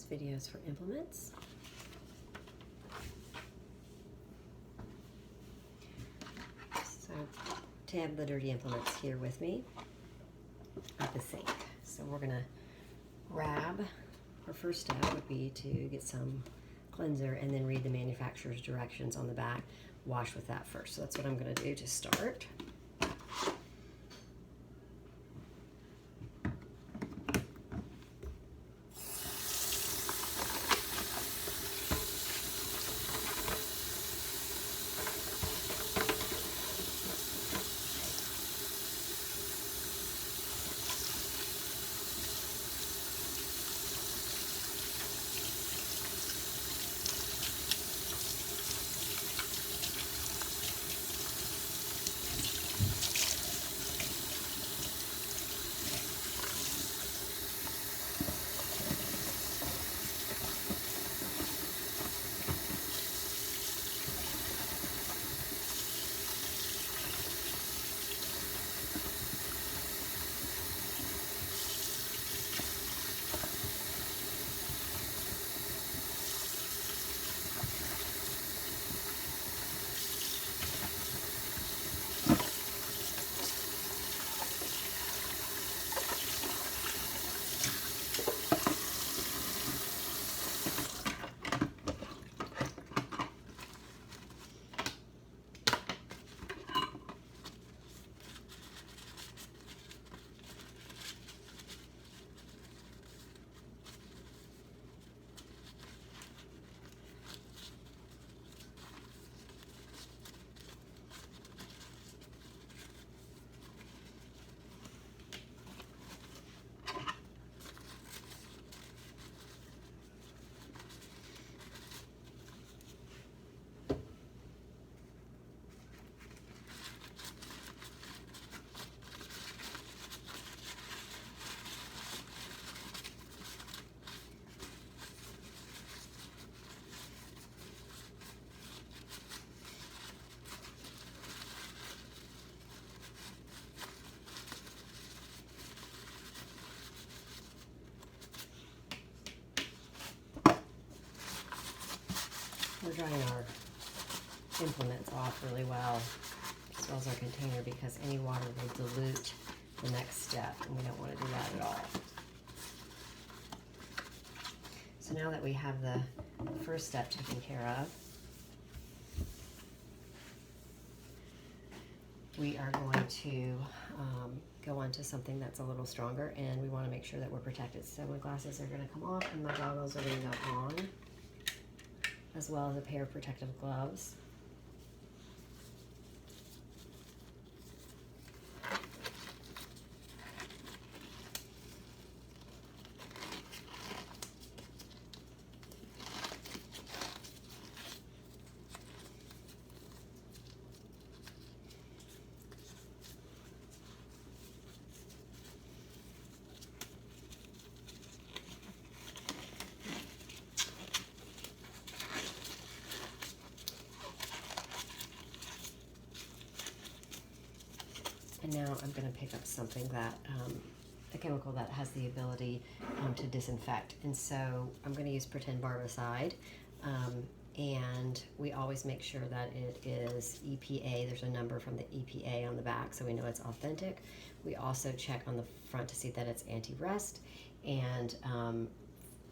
This video is for implements. So to have the dirty implements here with me at the sink. So we're gonna grab, our first step would be to get some cleanser and then read the manufacturer's directions on the back. Wash with that first. So that's what I'm gonna do to start. We're drying our implements off really well, as well as our container, because any water will dilute the next step, and we don't want to do that at all. So now that we have the first step taken care of, we are going to go on to something that's a little stronger, and we want to make sure that we're protected. So my glasses are going to come off and my goggles are going to go on, as well as a pair of protective gloves. And now I'm going to pick up something that, a chemical that has the ability to disinfect. And so I'm going to use Pretend Barbicide. And we always make sure that it is EPA. There's a number from the EPA on the back, so we know it's authentic. We also check on the front to see that it's anti-rust. And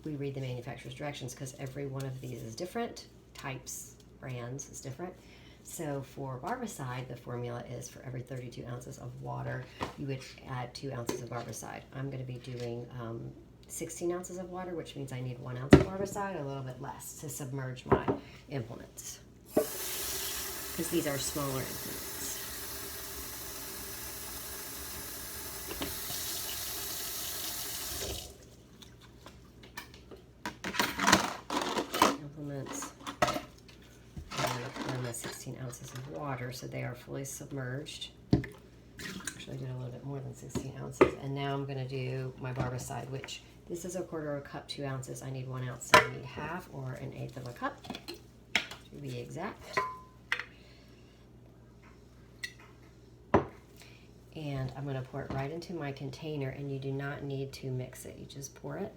we read the manufacturer's directions, because every one of these is different. Types, brands is different. So for Barbicide, the formula is for every 32 ounces of water, you would add 2 ounces of Barbicide. I'm going to be doing 16 ounces of water, which means I need 1 ounce of Barbicide, a little bit less, to submerge my implements, because these are smaller implements. Implements. 16 ounces of water, so they are fully submerged. Actually, I did a little bit more than 16 ounces. And now I'm going to do my Barbicide, which this is a quarter of a cup, 2 ounces. I need 1 ounce, so I need half or 1/8 of a cup to be exact. And I'm going to pour it right into my container, and you do not need to mix it. You just pour it.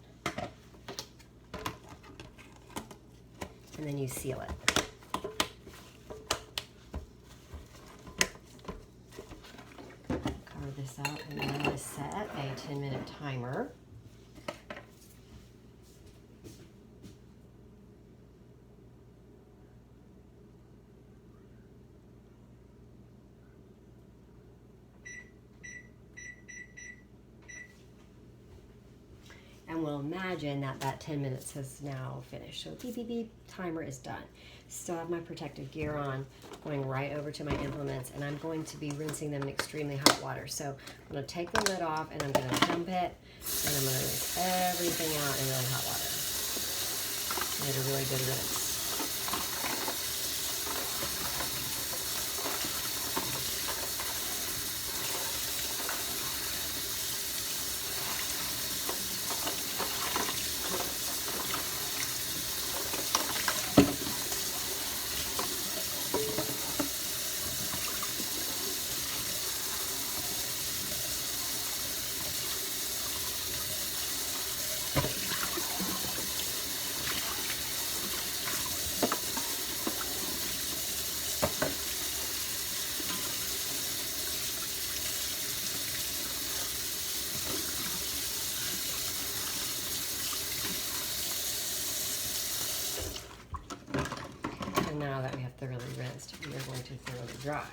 and then you seal it. Cover this up, and then I'm going to set a 10-minute timer. And we'll imagine that that 10 minutes has now finished. So beep, beep, beep, timer is done. Still have my protective gear on, going right over to my implements, and I'm going to be rinsing them in extremely hot water. So I'm going to take the lid off, and I'm going to dump it, and I'm going to rinse everything out in really hot water. Get a really good rinse. Now that we have thoroughly rinsed, we are going to thoroughly dry.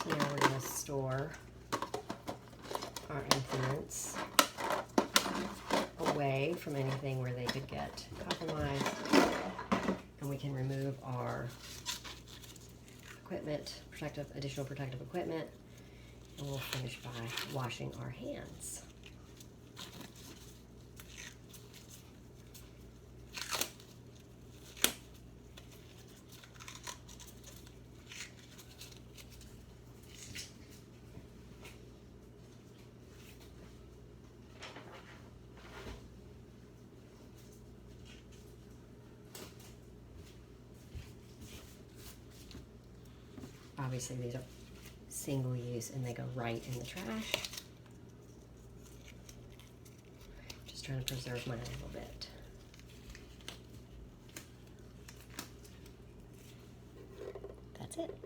So now we're going to store our implements away from anything where they could get compromised, and we can remove our equipment, additional protective equipment, and we'll finish by washing our hands. Obviously these are single use and they go right in the trash. Just trying to preserve mine a little bit. That's it.